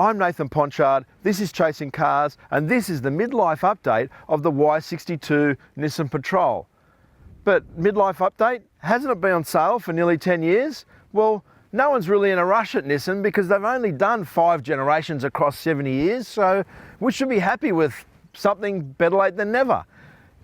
I'm Nathan Ponchard, this is Chasing Cars, and this is the midlife update of the Y62 Nissan Patrol. But midlife update, hasn't it been on sale for nearly 10 years? Well, no one's really in a rush at Nissan because they've only done 5 generations across 70 years, so we should be happy with something better late than never.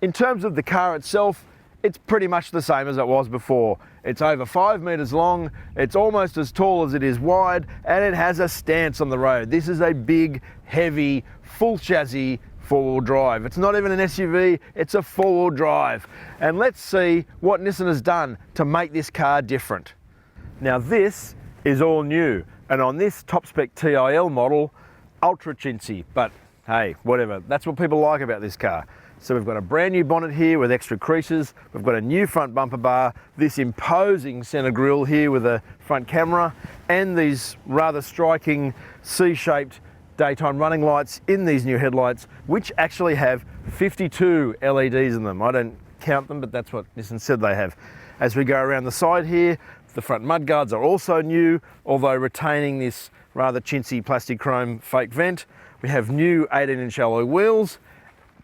In terms of the car itself, it's pretty much the same as it was before. It's over 5 meters long, it's almost as tall as it is wide, and it has a stance on the road. This is a big, heavy, full chassis four-wheel drive. It's not even an SUV, it's a four-wheel drive. And let's see what Nissan has done to make this car different. Now this is all new, and on this top spec TIL model, ultra chintzy, but hey, whatever. That's what people like about this car. So we've got a brand new bonnet here with extra creases. We've got a new front bumper bar, this imposing center grille here with a front camera, and these rather striking C-shaped daytime running lights in these new headlights, which actually have 52 LEDs in them. I don't count them, but that's what Nissan said they have. As we go around the side here, the front mudguards are also new, although retaining this rather chintzy plastic chrome fake vent. We have new 18-inch alloy wheels,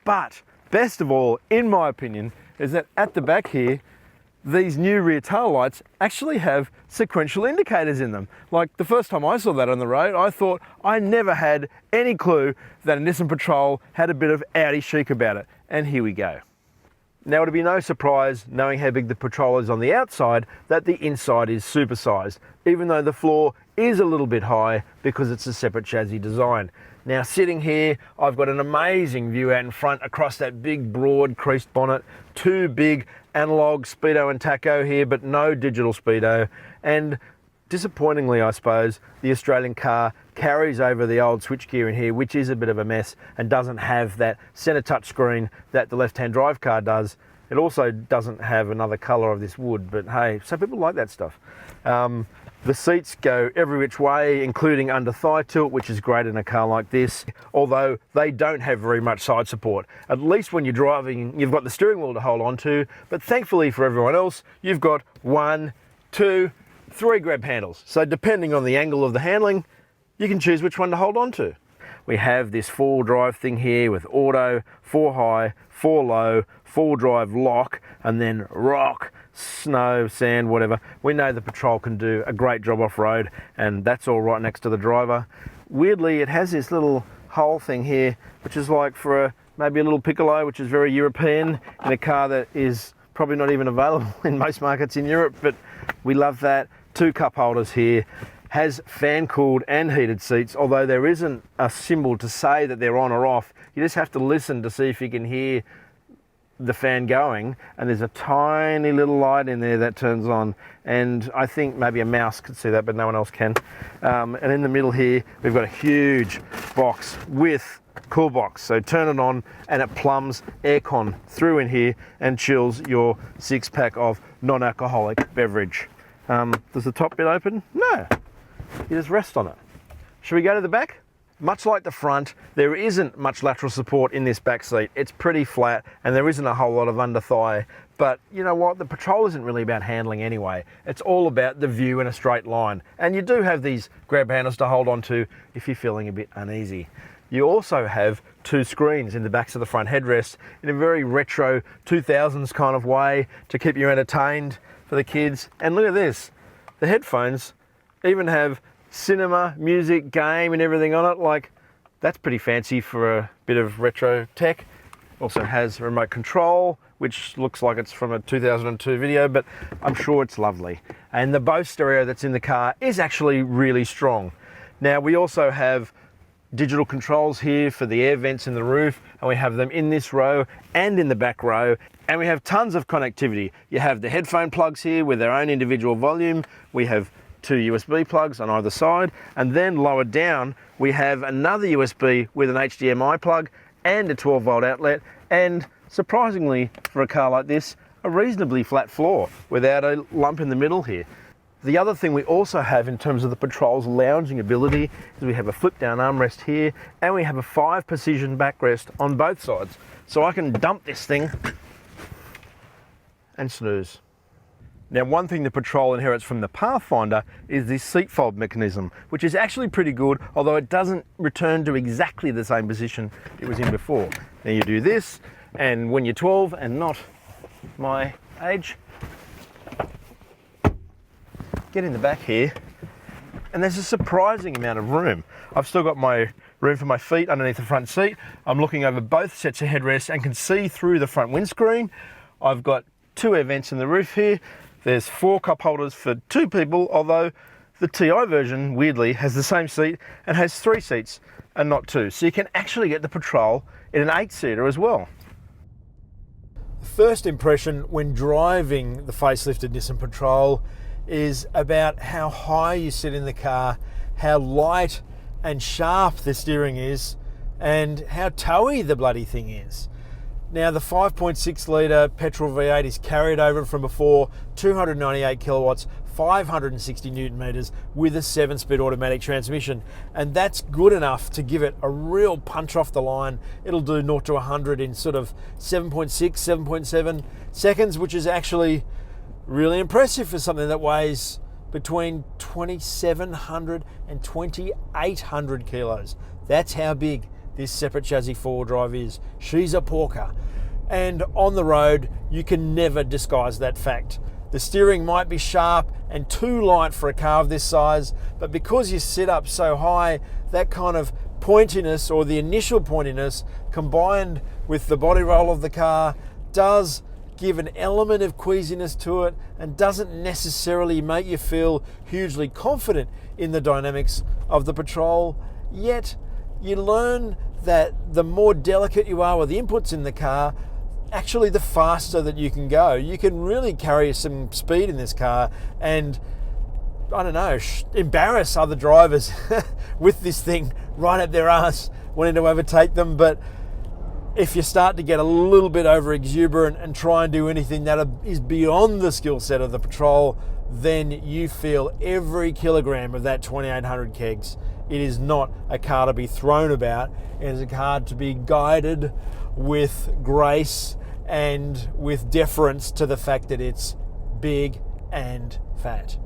but best of all, in my opinion, is that at the back here, these new rear tail lights actually have sequential indicators in them. Like the first time I saw that on the road, I thought I never had any clue that a Nissan Patrol had a bit of Audi chic about it. And here we go. Now it'll be no surprise, knowing how big the Patrol is on the outside, that the inside is supersized, even though the floor is a little bit high because it's a separate chassis design. Now sitting here, I've got an amazing view out in front across that big broad creased bonnet, 2 big analog speedo and tacho here, but no digital speedo. And disappointingly, I suppose, the Australian car carries over the old switchgear in here, which is a bit of a mess and doesn't have that center touchscreen that the left-hand drive car does. It also doesn't have another color of this wood, but hey, some people like that stuff. The seats go every which way, including under thigh tilt, which is great in a car like this, although they don't have very much side support. At least when you're driving, you've got the steering wheel to hold on to, but thankfully for everyone else, you've got 1, 2, 3 grab handles. So depending on the angle of the handling, you can choose which one to hold on to. We have this 4-wheel drive thing here with auto, 4 high, 4 low, 4-wheel drive lock, and then rock, snow, sand, whatever. We know the Patrol can do a great job off-road, and that's all right next to the driver. Weirdly, it has this little hole thing here, which is like for maybe a little piccolo, which is very European in a car that is probably not even available in most markets in Europe, but we love that. 2 cup holders here. Has fan-cooled and heated seats, although there isn't a symbol to say that they're on or off. You just have to listen to see if you can hear the fan going, and there's a tiny little light in there that turns on, and I think maybe a mouse could see that, but no one else can. And in the middle here, we've got a huge box with cool box, so turn it on and it plums aircon through in here and chills your 6-pack of non-alcoholic beverage. Does the top bit open? No. You just rest on it. Should we go to the back? Much like the front, there isn't much lateral support in this back seat. It's pretty flat and there isn't a whole lot of under thigh. But you know what? The Patrol isn't really about handling anyway. It's all about the view in a straight line. And you do have these grab handles to hold on to if you're feeling a bit uneasy. You also have 2 screens in the backs of the front headrests in a very retro 2000s kind of way to keep you entertained for the kids. And look at this. The headphones even have cinema, music, game and everything on it. Like, that's pretty fancy for a bit of retro tech. Also has remote control, which looks like it's from a 2002 video, but I'm sure it's lovely. And the Bose stereo that's in the car is actually really strong. Now we also have digital controls here for the air vents in the roof, and we have them in this row and in the back row, and we have tons of connectivity. You have the headphone plugs here with their own individual volume. We have 2 USB plugs on either side, and then lower down we have another USB with an HDMI plug and a 12-volt outlet, and surprisingly for a car like this, a reasonably flat floor without a lump in the middle here. The other thing we also have in terms of the Patrol's lounging ability is we have a flip down armrest here, and we have a 5-position backrest on both sides. So I can dump this thing and snooze. Now, one thing the Patrol inherits from the Pathfinder is this seat fold mechanism, which is actually pretty good, although it doesn't return to exactly the same position it was in before. Now you do this, and when you're 12 and not my age, get in the back here, and there's a surprising amount of room. I've still got my room for my feet underneath the front seat. I'm looking over both sets of headrests and can see through the front windscreen. I've got 2 air vents in the roof here. There's 4 cup holders for 2 people, although the TI version, weirdly, has the same seat and has 3 seats and not 2. So you can actually get the Patrol in an 8-seater as well. The first impression when driving the facelifted Nissan Patrol is about how high you sit in the car, how light and sharp the steering is, and how towy the bloody thing is. Now, the 5.6 litre petrol V8 is carried over from before, 298 kilowatts, 560 newton meters with a 7-speed automatic transmission, and that's good enough to give it a real punch off the line. It'll do 0 to 100 in sort of 7.6, 7.7 seconds, which is actually really impressive for something that weighs between 2,700 and 2,800 kilos. That's how big this separate chassis 4-wheel drive is. She's a porker. And on the road, you can never disguise that fact. The steering might be sharp and too light for a car of this size, but because you sit up so high, that kind of pointiness, or the initial pointiness, combined with the body roll of the car, does give an element of queasiness to it and doesn't necessarily make you feel hugely confident in the dynamics of the Patrol. Yet you learn that the more delicate you are with the inputs in the car, actually the faster that you can go. You can really carry some speed in this car and, I don't know, embarrass other drivers with this thing right up their ass wanting to overtake them. But if you start to get a little bit over exuberant and try and do anything that is beyond the skill set of the Patrol, then you feel every kilogram of that 2,800 kegs. It is not a car to be thrown about. It is a car to be guided with grace and with deference to the fact that it's big and fat.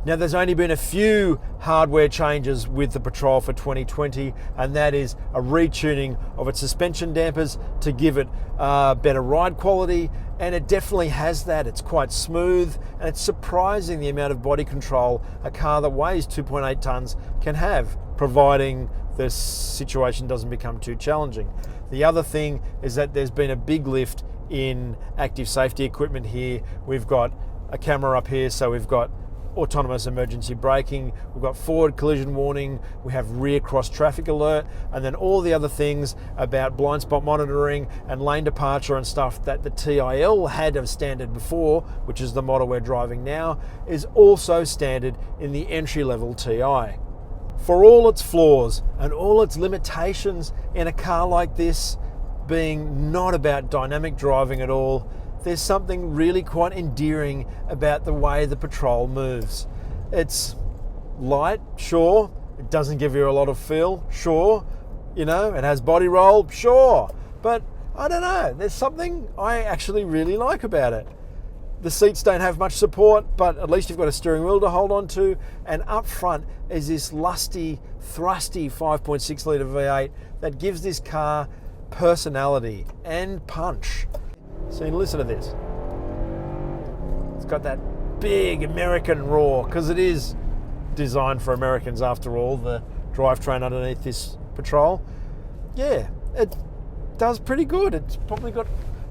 Now, there's only been a few hardware changes with the Patrol for 2020, and that is a retuning of its suspension dampers to give it better ride quality, and it definitely has that. It's quite smooth, and it's surprising the amount of body control a car that weighs 2.8 tonnes can have, providing the situation doesn't become too challenging. The other thing is that there's been a big lift in active safety equipment here. We've got a camera up here, so we've got autonomous emergency braking, we've got forward collision warning, we have rear cross traffic alert, and then all the other things about blind spot monitoring and lane departure and stuff that the TIL had of standard before, which is the model we're driving now, is also standard in the entry-level TI. For all its flaws and all its limitations in a car like this being not about dynamic driving at all, there's something really quite endearing about the way the Patrol moves. It's light, sure. It doesn't give you a lot of feel, sure. You know, it has body roll, sure. But I don't know, there's something I actually really like about it. The seats don't have much support, but at least you've got a steering wheel to hold on to. And up front is this lusty, thrusty 5.6 litre V8 that gives this car personality and punch. So listen to this. It's got that big American roar, because it is designed for Americans after all, the drivetrain underneath this Patrol. Yeah, it does pretty good. It's probably got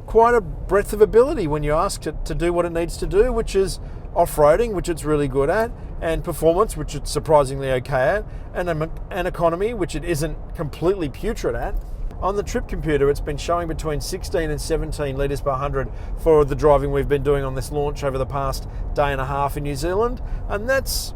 quite a breadth of ability when you ask it to do what it needs to do, which is off-roading, which it's really good at, and performance, which it's surprisingly okay at, and economy, which it isn't completely putrid at. On the trip computer, it's been showing between 16 and 17 litres per 100 for the driving we've been doing on this launch over the past day and a half in New Zealand, and that's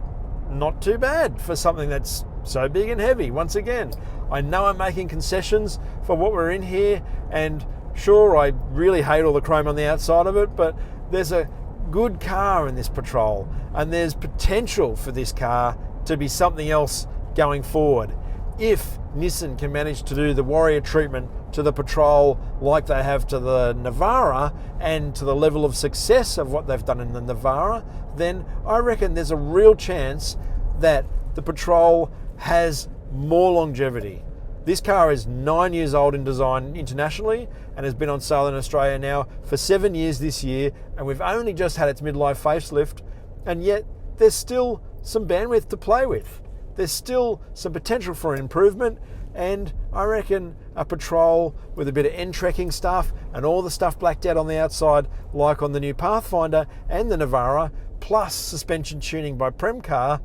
not too bad for something that's so big and heavy. Once again, I know I'm making concessions for what we're in here, and sure, I really hate all the chrome on the outside of it, but there's a good car in this Patrol, and there's potential for this car to be something else going forward if Nissan can manage to do the Warrior treatment to the Patrol like they have to the Navara and to the level of success of what they've done in the Navara, then I reckon there's a real chance that the Patrol has more longevity. This car is 9 years old in design internationally and has been on sale in Australia now for 7 years this year, and we've only just had its midlife facelift, and yet there's still some bandwidth to play with. There's still some potential for an improvement, and I reckon a Patrol with a bit of end-trekking stuff and all the stuff blacked out on the outside like on the new Pathfinder and the Navara, plus suspension tuning by Premcar,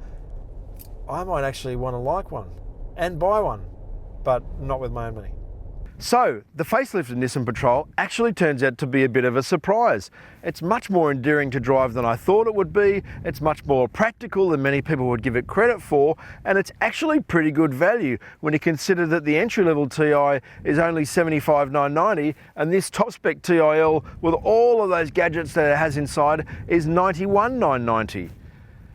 I might actually want to like one and buy one, but not with my own money. So, the facelifted Nissan Patrol actually turns out to be a bit of a surprise. It's much more endearing to drive than I thought it would be, it's much more practical than many people would give it credit for, and it's actually pretty good value when you consider that the entry-level TI is only $75,990 and this top-spec TIL with all of those gadgets that it has inside is $91,990.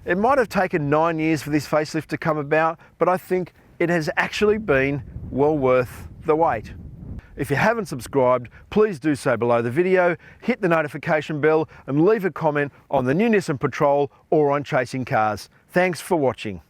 It might have taken 9 years for this facelift to come about, but I think it has actually been well worth the wait. If you haven't subscribed, please do so below the video, hit the notification bell and leave a comment on the new Nissan Patrol or on Chasing Cars. Thanks for watching.